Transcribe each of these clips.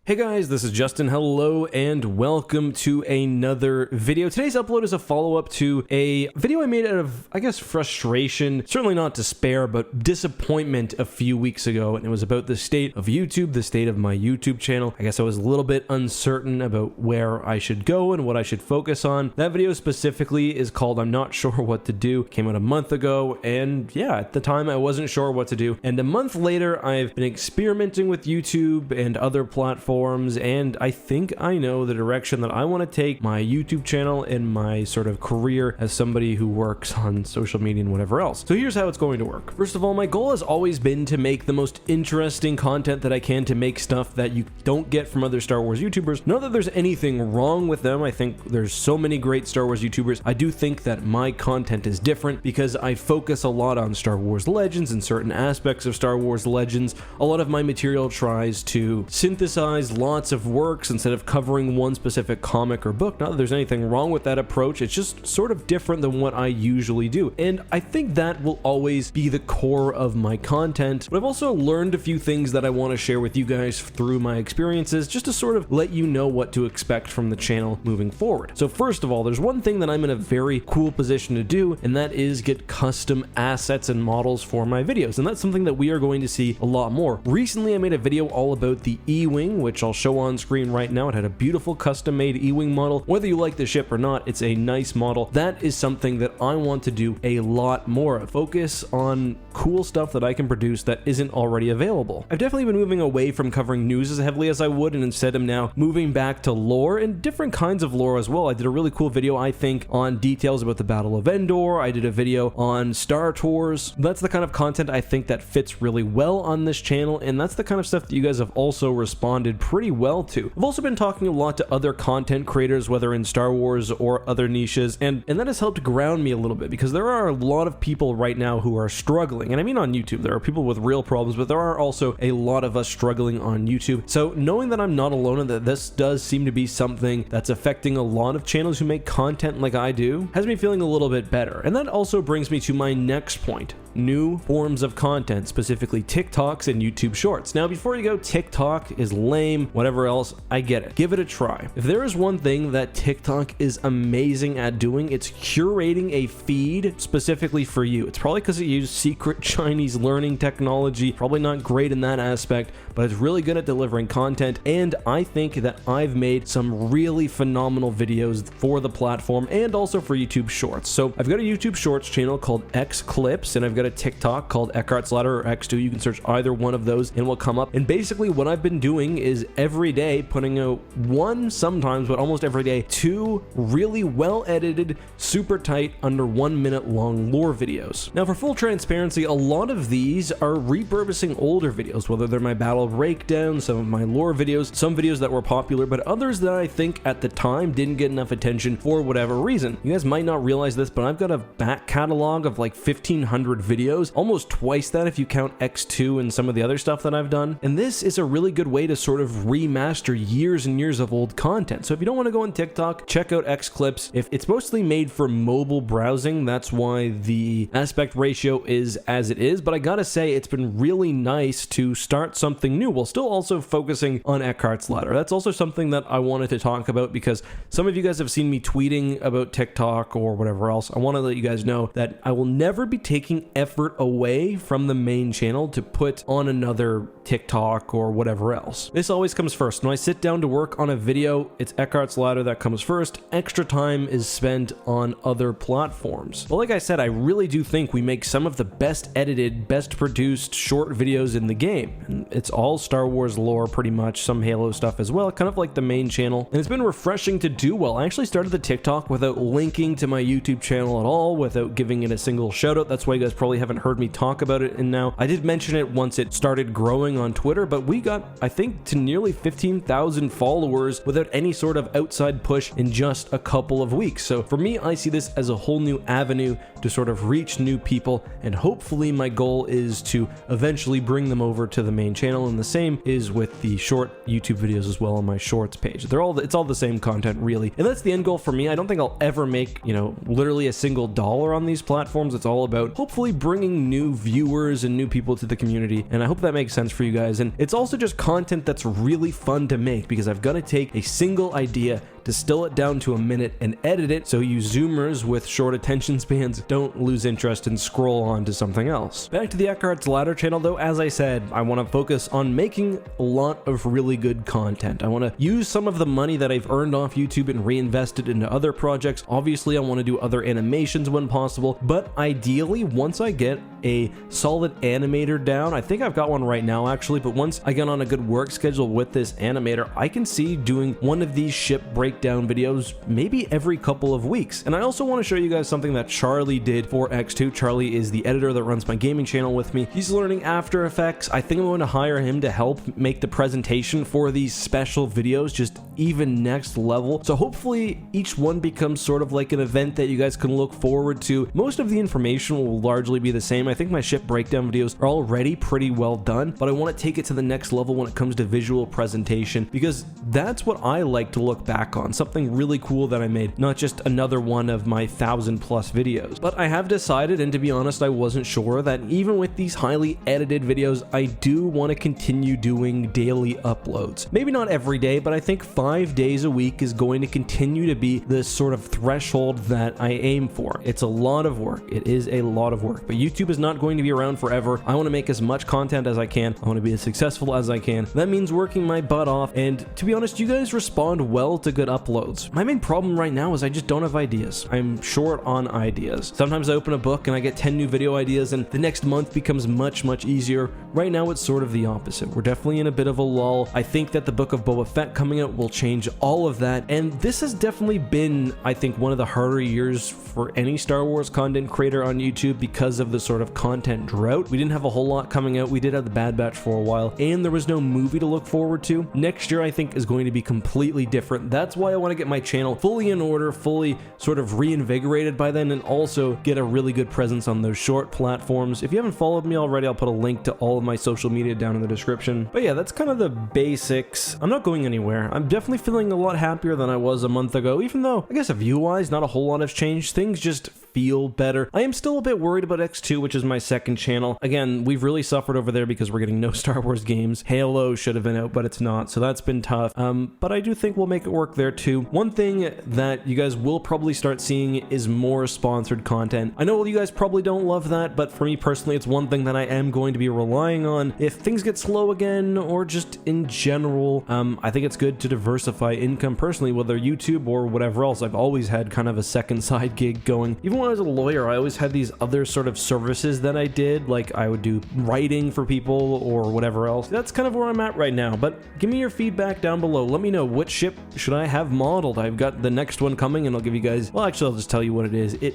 Hey guys, this is Justin. Hello and welcome to another video. Today's upload is a follow-up to a video I made out of, I guess, frustration, certainly not despair, but disappointment a few weeks ago, and it was about the state of YouTube, the state of my YouTube channel. I guess I was a little bit uncertain about where I should go and what I should focus on. That video specifically is called I'm Not Sure What to Do. It came out a month ago, and yeah, at the time I wasn't sure what to do. And a month later, I've been experimenting with YouTube and other platforms, and I think I know the direction that I want to take my YouTube channel and my sort of career as somebody who works on social media and whatever else. So here's how it's going to work. First of all, my goal has always been to make the most interesting content that I can, to make stuff that you don't get from other Star Wars YouTubers. Not that there's anything wrong with them. I think there's so many great Star Wars YouTubers. I do think that my content is different because I focus a lot on Star Wars Legends and certain aspects of Star Wars Legends. A lot of my material tries to synthesize lots of works instead of covering one specific comic or book. Not that there's anything wrong with that approach, it's just sort of different than what I usually do, and I think that will always be the core of my content. But I've also learned a few things that I want to share with you guys through my experiences, just to sort of let you know what to expect from the channel moving forward. So first of all, there's one thing that I'm in a very cool position to do, and that is get custom assets and models for my videos, and that's something that we are going to see a lot more. Recently I made a video all about the E-Wing, which I'll show on screen right now. It had a beautiful custom made E-Wing model. Whether you like the ship or not, it's a nice model. That is something that I want to do a lot more of. Focus on cool stuff that I can produce that isn't already available. I've definitely been moving away from covering news as heavily as I would, and instead am now moving back to lore and different kinds of lore as well. I did a really cool video, I think, on details about the Battle of Endor. I did a video on Star Tours. That's the kind of content I think that fits really well on this channel, and that's the kind of stuff that you guys have also responded pretty well to. I've also been talking a lot to other content creators, whether in Star Wars or other niches, and that has helped ground me a little bit, because there are a lot of people right now who are struggling, and I mean on YouTube. There are people with real problems, but there are also a lot of us struggling on YouTube. So knowing that I'm not alone and that this does seem to be something that's affecting a lot of channels who make content like I do has me feeling a little bit better. And that also brings me to my next point: new forms of content, specifically TikToks and YouTube Shorts. Now, before you go, TikTok is lame, whatever else, I get it. Give it a try. If there is one thing that TikTok is amazing at doing, it's curating a feed specifically for you. It's probably because it uses secret Chinese learning technology, probably not great in that aspect, but it's really good at delivering content, and I think that I've made some really phenomenal videos for the platform and also for YouTube Shorts. So I've got a YouTube Shorts channel called X Clips, and I've got a TikTok called EckhartsLadder or X2. You can search either one of those and will come up. And basically what I've been doing is every day putting out one, sometimes, but almost every day, two really well edited, super tight, under 1 minute long lore videos. Now, for full transparency, a lot of these are repurposing older videos, whether they're my battle breakdown, some of my lore videos, some videos that were popular, but others that I think at the time didn't get enough attention for whatever reason. You guys might not realize this, but I've got a back catalog of like 1,500 videos, almost twice that if you count X2 and some of the other stuff that I've done. And this is a really good way to sort of remaster years and years of old content. So if you don't want to go on TikTok, check out X Clips. If it's mostly made for mobile browsing, that's why the aspect ratio is as it is. But I gotta say, it's been really nice to start something new while still also focusing on EckhartsLadder. That's also something that I wanted to talk about, because some of you guys have seen me tweeting about TikTok or whatever else. I want to let you guys know that I will never be taking effort away from the main channel to put on another TikTok or whatever else. This always comes first. When I sit down to work on a video, it's EckhartsLadder that comes first. Extra time is spent on other platforms. But like I said, I really do think we make some of the best edited, best produced short videos in the game. And it's all Star Wars lore pretty much, some Halo stuff as well, kind of like the main channel. And it's been refreshing to do well. I actually started the TikTok without linking to my YouTube channel at all, without giving it a single shout out. That's why you guys probably haven't heard me talk about it. And now I did mention it once it started growing on Twitter, but we got, I think, to nearly 15,000 followers without any sort of outside push in just a couple of weeks. So for me, I see this as a whole new avenue to sort of reach new people, and hopefully my goal is to eventually bring them over to the main channel, and the same is with the short YouTube videos as well on my shorts page. It's all the same content really, and that's the end goal for me. I don't think I'll ever make, literally a single dollar on these platforms. It's all about hopefully bringing new viewers and new people to the community, and I hope that makes sense for you guys. And it's also just content that's really fun to make because I've got to take a single idea, distill it down to a minute, and edit it so you Zoomers with short attention spans don't lose interest and scroll on to something else. Back to the EckhartsLadder channel though, as I said, I want to focus on making a lot of really good content. I want to use some of the money that I've earned off YouTube and reinvest it into other projects. Obviously, I want to do other animations when possible, but ideally, once I get a solid animator down, I think I've got one right now actually, but once I get on a good work schedule with this animator, I can see doing one of these ship breakdown videos maybe every couple of weeks. And I also want to show you guys something that Charlie did for X2. Charlie is the editor that runs my gaming channel with me. He's learning After Effects. I think I'm going to hire him to help make the presentation for these special videos just even next level. So hopefully each one becomes sort of like an event that you guys can look forward to. Most of the information will largely be the same. I think my ship breakdown videos are already pretty well done, but I want to take it to the next level when it comes to visual presentation, because that's what I like to look back on, something really cool that I made, not just another one of my 1,000+ videos. But I have decided, and to be honest, I wasn't sure, that even with these highly edited videos, I do want to continue doing daily uploads. Maybe not every day, but I think 5 days a week is going to continue to be the sort of threshold that I aim for. It's a lot of work. It is a lot of work, but YouTube is not going to be around forever. I want to make as much content as I can. I want to be as successful as I can. That means working my butt off, and to be honest, you guys respond well to good uploads. My main problem right now is I just don't have ideas. I'm short on ideas. Sometimes I open a book and I get 10 new video ideas, and the next month becomes much easier. Right now it's sort of the opposite. We're definitely in a bit of a lull. I think that the Book of Boba Fett coming out will change all of that, and this has definitely been, I think, one of the harder years for any Star Wars content creator on YouTube because of the sort of content drought. We didn't have a whole lot coming out. We did have the Bad Batch for a while, and there was no movie to look forward to. Next year, I think, is going to be completely different. That's why I want to get my channel fully in order, fully sort of reinvigorated by then, and also get a really good presence on those short platforms. If you haven't followed me already, I'll put a link to all of my social media down in the description. But yeah, that's kind of the basics. I'm not going anywhere. I'm definitely feeling a lot happier than I was a month ago, even though I guess view-wise, not a whole lot has changed. Things just feel better. I am still a bit worried about X2, which is my second channel. Again, we've really suffered over there because we're getting no Star Wars games. Halo should have been out, but it's not, so that's been tough. But I do think we'll make it work there too. One thing that you guys will probably start seeing is more sponsored content. I know you guys probably don't love that, but for me personally, it's one thing that I am going to be relying on if things get slow again, or just in general. I think it's good to diversify income personally, whether YouTube or whatever else. I've always had kind of a second side gig going. Even when I was a lawyer, I always had these other sort of services that I did, like I would do writing for people or whatever else. That's kind of where I'm at right now, but give me your feedback down below. Let me know, what ship should I have modeled? I've got the next one coming, and I'll give you guys, well, actually, I'll just tell you what it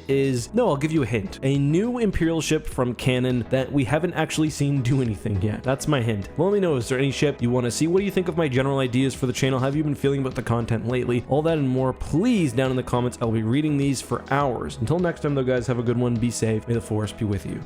is. No, I'll give you a hint. A new Imperial ship from canon that we haven't actually seen do anything yet. That's my hint. Let me know, is there any ship you want to see? What do you think of my general ideas for the channel? How have you been feeling about the content lately? All that and more, please, down in the comments. I'll be reading these for hours. Until next time, though, guys, have a good one. Be safe. May the Force be with you.